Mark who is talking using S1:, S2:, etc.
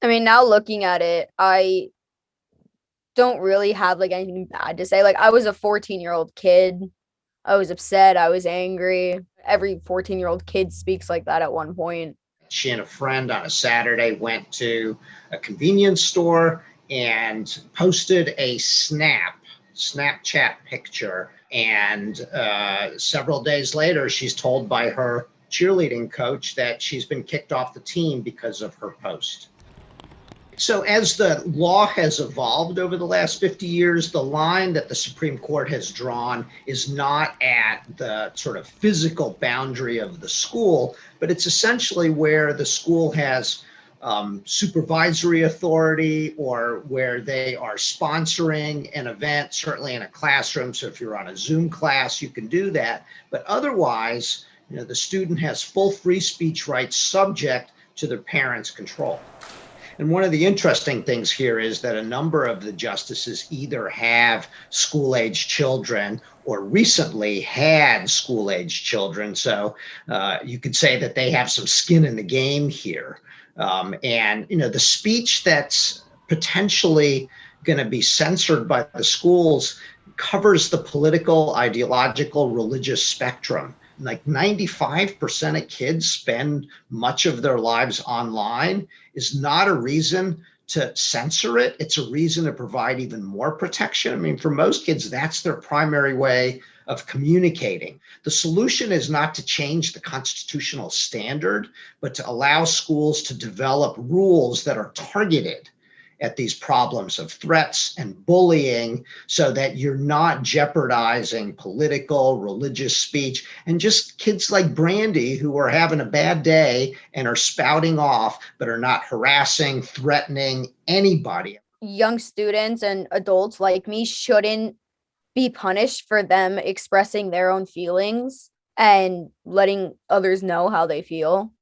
S1: I mean, now looking at it, I don't really have like anything bad to say. Like I was a 14-year-old kid. I was upset, I was angry. Every 14-year-old kid speaks like that at one point.
S2: She and a friend on a Saturday went to a convenience store and posted a Snapchat picture. And several days later, she's told by her cheerleading coach that she's been kicked off the team because of her post. So, as the law has evolved over the last 50 years, the line that the Supreme Court has drawn is not at the sort of physical boundary of the school, but it's essentially where the school has supervisory authority or where they are sponsoring an event, certainly in a classroom. So, if you're on a Zoom class, you can do that. But otherwise, the student has full free speech rights subject to their parents' control. And one of the interesting things here is that a number of the justices either have school age children or recently had school age children. So you could say that they have some skin in the game here. The speech that's potentially going to be censored by the schools covers the political, ideological, religious spectrum. Like 95% of kids spend much of their lives online is not a reason to censor it. It's a reason to provide even more protection. I mean, for most kids, that's their primary way of communicating. The solution is not to change the constitutional standard, but to allow schools to develop rules that are targeted at these problems of threats and bullying so that you're not jeopardizing political, religious speech, and just kids like Brandy who are having a bad day and are spouting off, but are not harassing, threatening anybody.
S1: Young students and adults like me shouldn't be punished for them expressing their own feelings and letting others know how they feel.